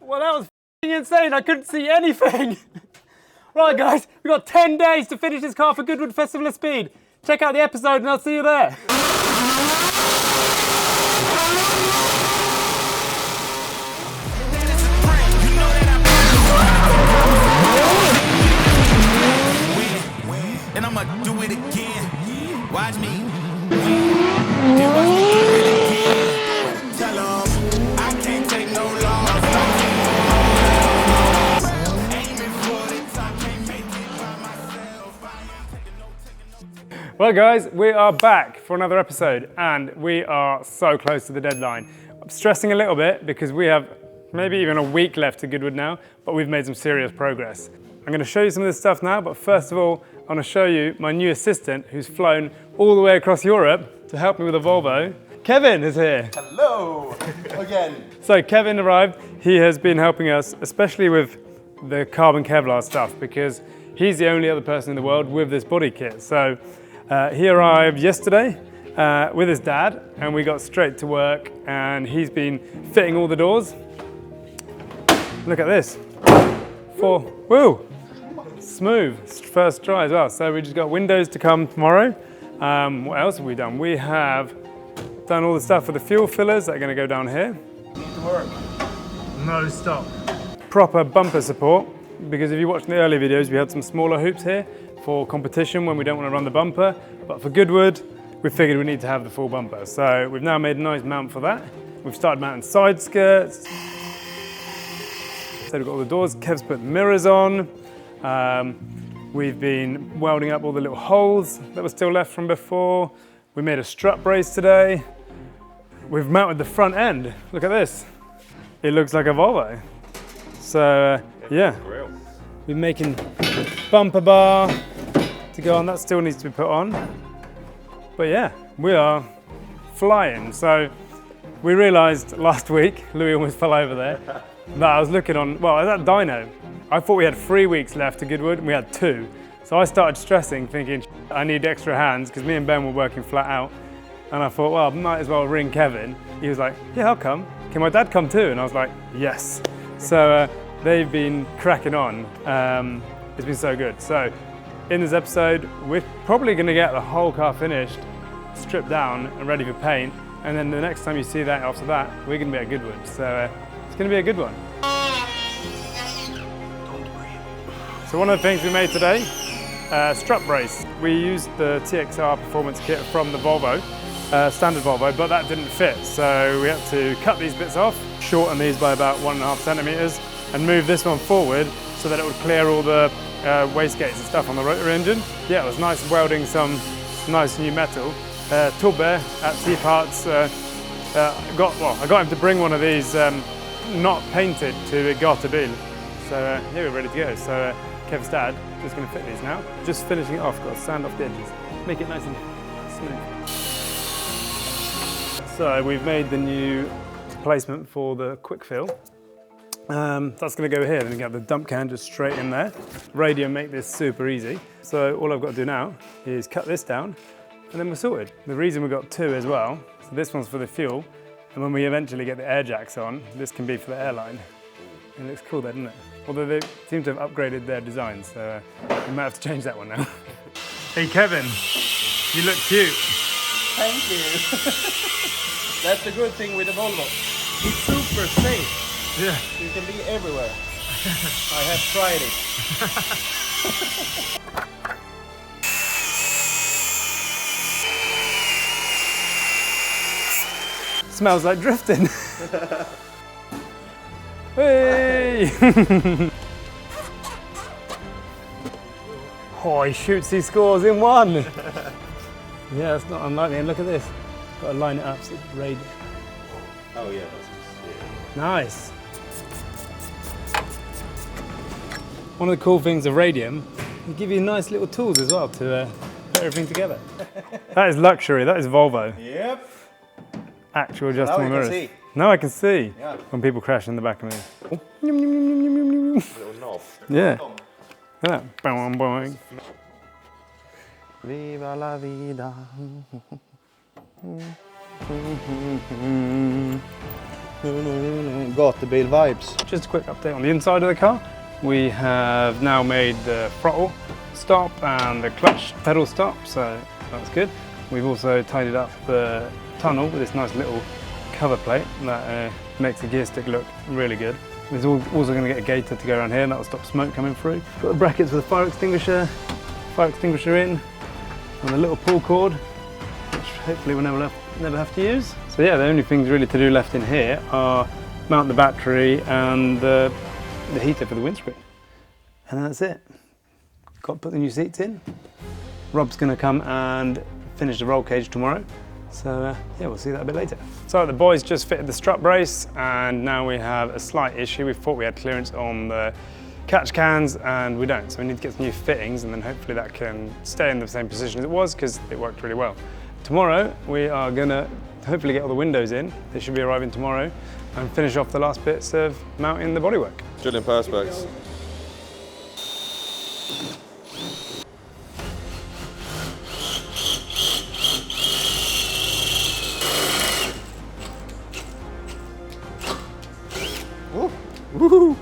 Well, that was f***ing insane. I couldn't see anything. Right, guys, we've got 10 days to finish this car for Goodwood Festival of Speed. Check out the episode and I'll see you there. And I'ma do it again. Watch me. And watch me do it again. Tell 'em I can't take no loss. Aiming for the top, can't make it by myself. I ain't taking no. Well, guys, we are back for another episode and we are so close to the deadline. I'm stressing a little bit because we have maybe even a week left to Goodwood now, but we've made some serious progress. I'm going to show you some of this stuff now, but first of all, I want to show you my new assistant who's flown all the way across Europe to help me with a Volvo. Kevin is here. Hello, again. So Kevin arrived. He has been helping us, especially with the carbon Kevlar stuff, because he's the only other person in the world with this body kit. So he arrived yesterday with his dad, and we got straight to work, and he's been fitting all the doors. Look at this. Woo! Smooth, first try as well. So we just got windows to come tomorrow. What else have we done? We have done all the stuff for the fuel fillers that are going to go down here. Need to work. No stop. Proper bumper support, because if you watched the earlier videos, we had some smaller hoops here for competition when we don't want to run the bumper. But for Goodwood, we figured we need to have the full bumper. So we've now made a nice mount for that. We've started mounting side skirts. So we've got all the doors. Kev's put mirrors on. We've been welding up all the little holes that were still left from before. We made a strut brace today. We've mounted the front end. Look at this. It looks like a Volvo. So yeah, we're making bumper bar to go on. That still needs to be put on. But yeah, we are flying. So we realized last week, Louis almost fell over there, that I was looking on, well, at that dyno, I thought we had 3 weeks left to Goodwood and we had 2. So I started stressing, thinking I need extra hands because me and Ben were working flat out. And I thought, well, I might as well ring Kevin. He was like, yeah, I'll come. Can my dad come too? And I was like, yes. So they've been cracking on. It's been so good. So in this episode, we're probably going to get the whole car finished, stripped down and ready for paint. And then the next time you see that after that, we're going to be at Goodwood. So it's going to be a good one. So one of the things we made today, strut brace. We used the TXR performance kit from the Volvo, standard Volvo, but that didn't fit. So we had to cut these bits off, shorten these by about 1.5 centimeters, and move this one forward so that it would clear all the wastegates and stuff on the rotary engine. Yeah, it was nice welding some nice new metal. Torbert at T-Parts, I got him to bring one of these not painted to Gartabile. So yeah, we're ready to go. So Kev's dad just going to fit these now. Just finishing it off, got to sand off the edges, make it nice and smooth. So we've made the new placement for the quick fill. That's going to go here, then you get the dump can just straight in there. Radio make this super easy. So all I've got to do now is cut this down and then we're sorted. The reason we've got 2 as well, so this one's for the fuel, and when we eventually get the air jacks on, this can be for the airline. It looks cool there, doesn't it? Although they seem to have upgraded their design, so we might have to change that one now. Hey Kevin, you look cute. Thank you. That's the good thing with the Volvo. It's super safe. Yeah. You can be everywhere. I have tried it. Smells like drifting. Hey! Oh, he shoots, he scores in one. Yeah, that's not unlikely. And look at this. Got to line it up so it's radial. Oh yeah, that's just, Nice. One of the cool things of Radium, they give you nice little tools as well to put everything together. That is luxury. That is Volvo. Yep. Actual adjustable now mirrors. You can see. Now I can see Yeah. when people crash in the back of me. Oh. Little knob. Yeah. Look at that. Boing, boing. Viva la vida. Gatubil vibes. Just a quick update on the inside of the car. We have now made the throttle stop and the clutch pedal stop, so that's good. We've also tidied up the tunnel with this nice little cover plate that makes the gear stick look really good. There's also going to get a gaiter to go around here and that will stop smoke coming through. Got the brackets with a fire extinguisher in, and a little pull cord, which hopefully we'll never have to use. So yeah, the only things really to do left in here are mount the battery and the heater for the windscreen. And that's it. Got to put the new seats in. Rob's going to come and finish the roll cage tomorrow. So yeah, we'll see that a bit later. So the boys just fitted the strut brace and now we have a slight issue. We thought we had clearance on the catch cans and we don't. So we need to get some new fittings and then hopefully that can stay in the same position as it was because it worked really well. Tomorrow we are going to hopefully get all the windows in. They should be arriving tomorrow and finish off the last bits of mounting the bodywork. Drilling perspex. Woohoo!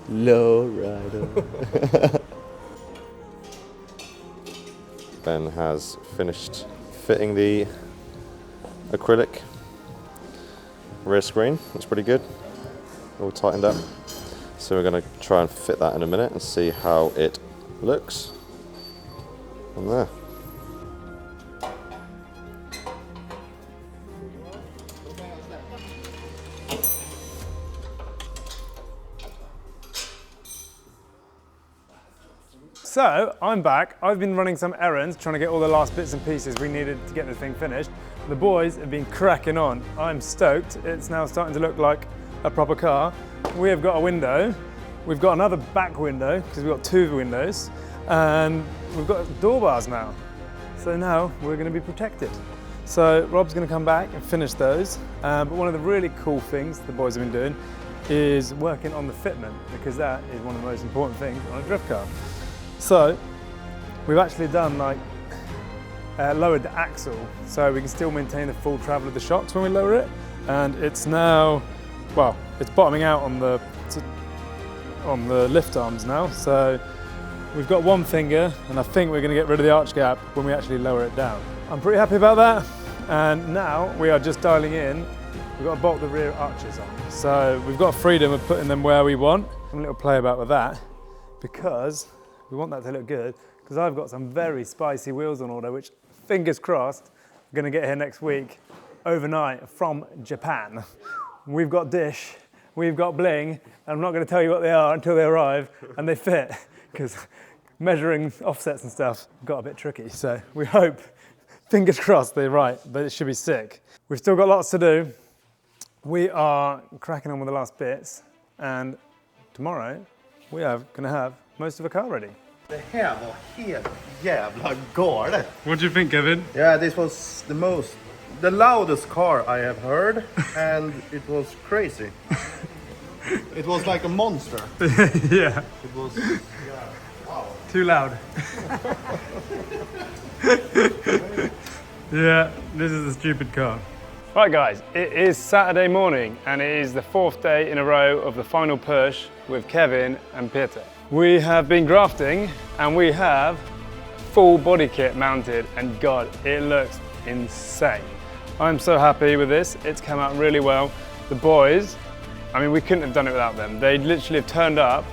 Low rider. Ben has finished fitting the acrylic rear screen. Looks pretty good. All tightened up. So we're going to try and fit that in a minute and see how it looks on there. So, I'm back. I've been running some errands, trying to get all the last bits and pieces we needed to get the thing finished. The boys have been cracking on. I'm stoked. It's now starting to look like a proper car. We have got a window. We've got another back window, because we've got two windows. And we've got door bars now. So now we're going to be protected. So Rob's going to come back and finish those. But one of the really cool things the boys have been doing is working on the fitment, because that is one of the most important things on a drift car. So we've actually done lowered the axle so we can still maintain the full travel of the shocks when we lower it, and it's now, well, it's bottoming out on the lift arms now, so we've got one finger and I think we're going to get rid of the arch gap when we actually lower it down. I'm pretty happy about that, and now we are just dialing in. We've got to bolt the rear arches on, so we've got freedom of putting them where we want. I'm a little play about with that because we want that to look good, because I've got some very spicy wheels on order, which, fingers crossed, are going to get here next week, overnight, from Japan. We've got dish, we've got bling, and I'm not going to tell you what they are until they arrive and they fit, because measuring offsets and stuff got a bit tricky. So we hope, fingers crossed, they're right, but it should be sick. We've still got lots to do. We are cracking on with the last bits, and tomorrow we are going to have most of the car ready. Det här var helt jävla galet. What do you think, Kevin? Yeah, this was the loudest car I have heard, and it was crazy. It was like a monster. Yeah. It was, wow. Too loud. Yeah, this is a stupid car. Right guys, it is Saturday morning and it is the 4th day in a row of the final push with Kevin and Peter. We have been grafting and we have full body kit mounted, and God, it looks insane. I'm so happy with this. It's come out really well. The boys, I mean, we couldn't have done it without them. They literally have turned up.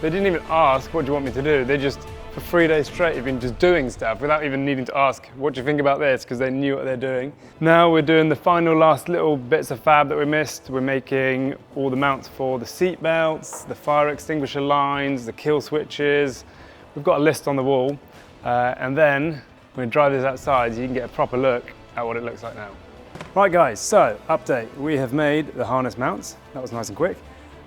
They didn't even ask, what do you want me to do? They just for 3 days straight have been just doing stuff without even needing to ask, what do you think about this? Because they knew what they're doing. Now we're doing the final last little bits of fab that we missed. We're making all the mounts for the seat belts, the fire extinguisher lines, the kill switches. We've got a list on the wall. And then we're going to drive this outside so you can get a proper look at what it looks like now. Right guys, so update. We have made the harness mounts. That was nice and quick.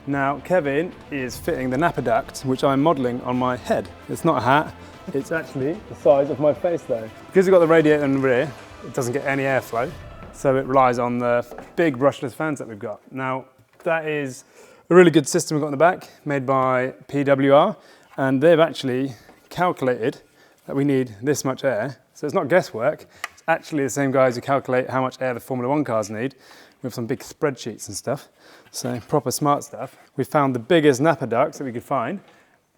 Now Kevin is fitting the napper duct, which I'm modelling on my head. It's not a hat, it's actually the size of my face though. Because we've got the radiator in the rear, it doesn't get any airflow, so it relies on the big brushless fans that we've got. Now that is a really good system we've got in the back, made by PWR, and they've actually calculated that we need this much air. So it's not guesswork, it's actually the same guys who calculate how much air the Formula 1 cars need with some big spreadsheets and stuff. So proper smart stuff. We found the biggest napper ducts that we could find.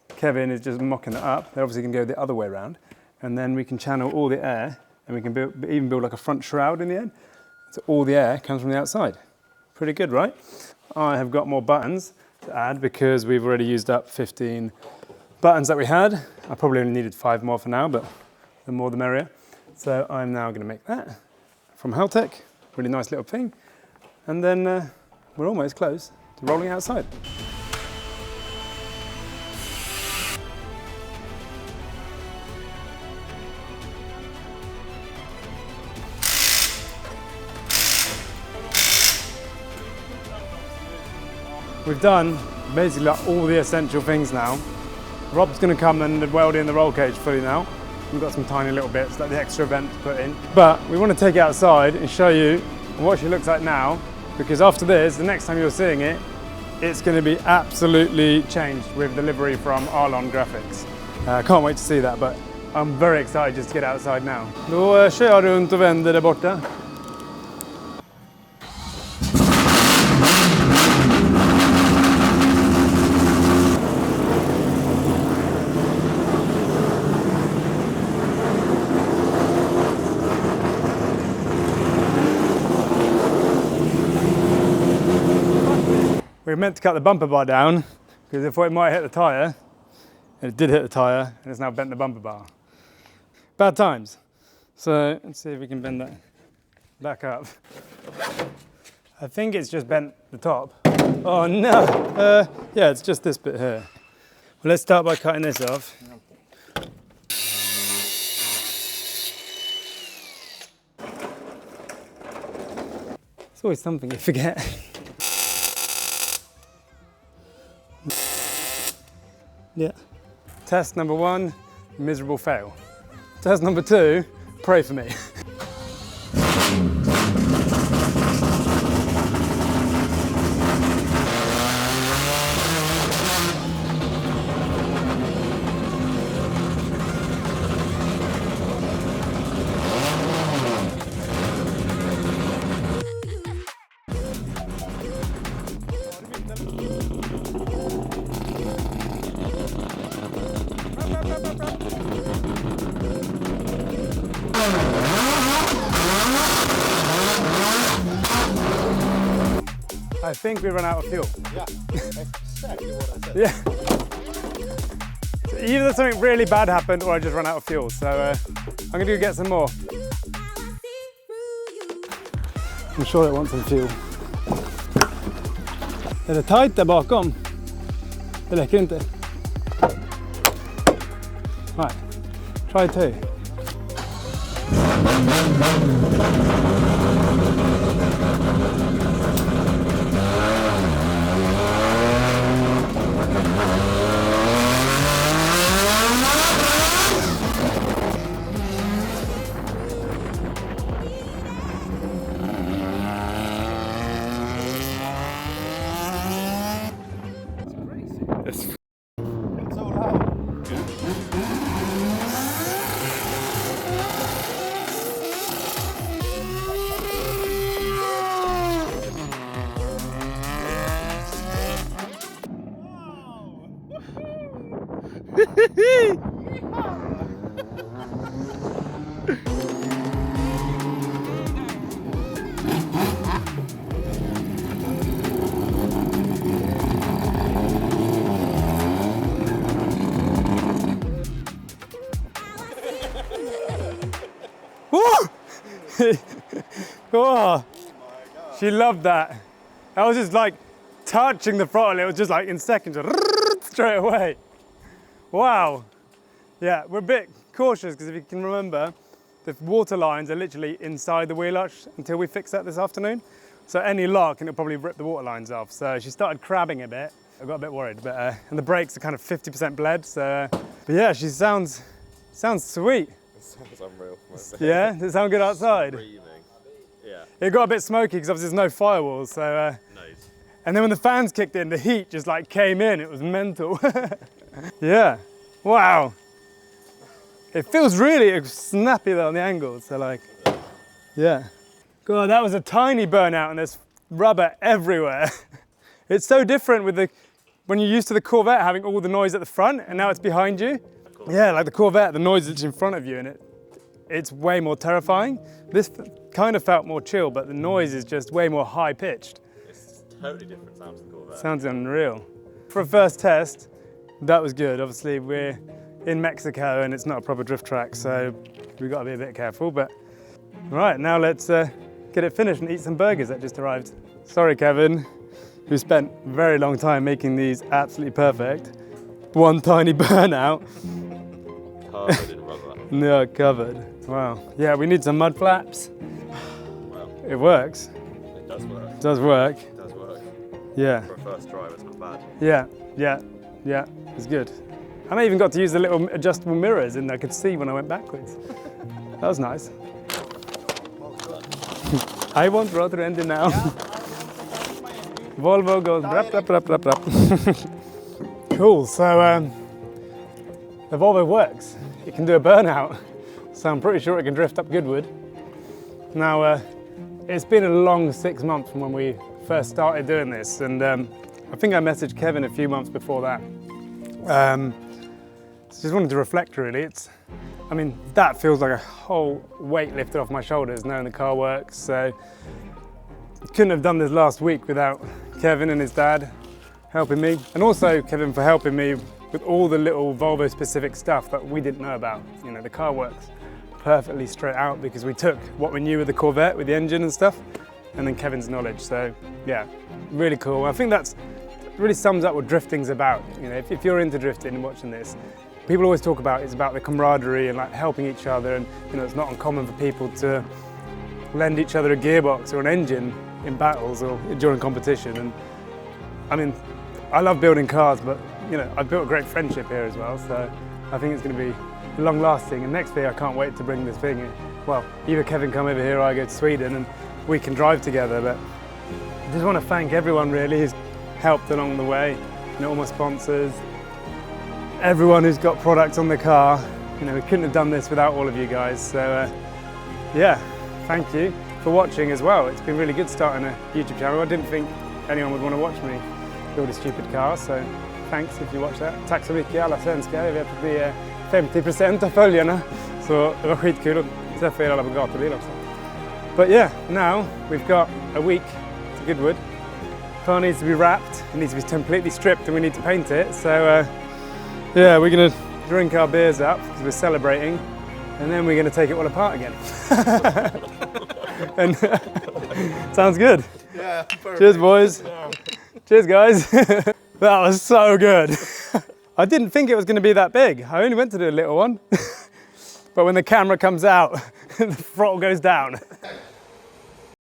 Kevin is just mocking it up. They're obviously going to go the other way around. And then we can channel all the air and we can even build like a front shroud in the end. So all the air comes from the outside. Pretty good, right? I have got more buttons to add because we've already used up 15 buttons that we had. I probably only needed 5 more for now, but the more the merrier. So I'm now going to make that from Haltech. Really nice little thing. And then we're almost close to rolling outside. We've done basically like all the essential things now. Rob's going to come and weld in the roll cage fully now. We've got some tiny little bits like the extra vent to put in. But we want to take it outside and show you what she looks like now, because after this, the next time you're seeing it, it's going to be absolutely changed with the livery from Arlon Graphics. I can't wait to see that, but I'm very excited just to get outside now. Då kör jag runt och vänder där borta. We were meant to cut the bumper bar down because I thought it might hit the tyre, and it did hit the tyre, and it's now bent the bumper bar. Bad times. So let's see if we can bend that back up. I think it's just bent the top. Oh no! Yeah, it's just this bit here. Well, let's start by cutting this off. It's always something you forget. Yeah. Test number 1, miserable fail. Test number 2, pray for me. I think we ran out of fuel. Yeah, exactly what I said. Yeah. So either something really bad happened or I just ran out of fuel. So I'm going to go get some more. I'm sure it wants some fuel. Är det tight där bakom? Det räcker inte. Right, try 2. It's so loud. Oh, she loved that. I was just like touching the throttle. It was just like in seconds, straight away. Wow. Yeah, we're a bit cautious because if you can remember, the water lines are literally inside the wheel arch until we fix that this afternoon. So any lock and it'll probably rip the water lines off. So she started crabbing a bit. I got a bit worried, but and the brakes are kind of 50% bled. So, but yeah, she sounds sweet. It sounds unreal. Yeah, does it sound good outside? Breathing. Yeah. It got a bit smoky because obviously there's no firewalls. So, Nice. and then when the fans kicked in, the heat just like came in. It was mental. Yeah. Wow. It feels really snappy though on the angles. So like, yeah. God, that was a tiny burnout and there's rubber everywhere. It's so different with when you're used to the Corvette having all the noise at the front and now it's behind you. Yeah, like the Corvette, the noise is in front of you and it's way more terrifying. This kind of felt more chill, but the noise is just way more high pitched. It's totally different sound to the Corvette. Sounds unreal. For a first test, that was good. Obviously we're in Mexico and it's not a proper drift track, so we've got to be a bit careful, but right, now let's get it finished and eat some burgers that just arrived. Sorry, Kevin, who spent a very long time making these absolutely perfect. One tiny burnout. Covered in rubber. No, covered. Wow. Yeah, we need some mud flaps. Well, It works. it does work. It does work. It does work. Yeah. For a first drive, it's not bad. Yeah. It's good. And I even got to use the little adjustable mirrors and I could see when I went backwards. That was nice. I want rotary engine now. Volvo goes brap, brap, brap, brap, brap. Cool, so the Volvo works. It can do a burnout, so I'm pretty sure it can drift up Goodwood. Now, it's been a long 6 months from when we first started doing this, and I think I messaged Kevin a few months before that. So just wanted to reflect really. I mean, that feels like a whole weight lifted off my shoulders knowing the car works. So couldn't have done this last week without Kevin and his dad helping me. And also Kevin for helping me with all the little Volvo specific stuff that we didn't know about. You know, the car works perfectly straight out because we took what we knew with the Corvette, with the engine and stuff, and then Kevin's knowledge. So yeah, really cool. I think that really sums up what drifting's about. You know, if you're into drifting and watching this, people always talk about it's about the camaraderie and like helping each other, and you know it's not uncommon for people to lend each other a gearbox or an engine in battles or during competition. And I mean, I love building cars, but you know I've built a great friendship here as well. So I think it's going to be long lasting. And next thing, I can't wait to bring this thing in. Well, either Kevin come over here or I go to Sweden and we can drive together. But I just want to thank everyone really who's helped along the way. You know, all my sponsors, everyone who's got products on the car. You know, we couldn't have done this without all of you guys. So yeah, thank you for watching as well. It's been really good starting a YouTube channel. I didn't think anyone would want to watch me build a stupid car, so thanks if you watch that. Tack så mycket alla svenskar. Jag vet att vi är 50% av följarna, så det var skitkul att träffa er alla på gatubil också. But yeah, now we've got a week to Goodwood. Car needs to be wrapped, it needs to be completely stripped, and we need to paint it. So yeah, we're going to drink our beers up because we're celebrating, and then we're going to take it all apart again. And sounds good. Yeah, perfect. Cheers, boys. Cheers, guys. That was so good. I didn't think it was going to be that big. I only went to do a little one. But when the camera comes out, the throttle goes down.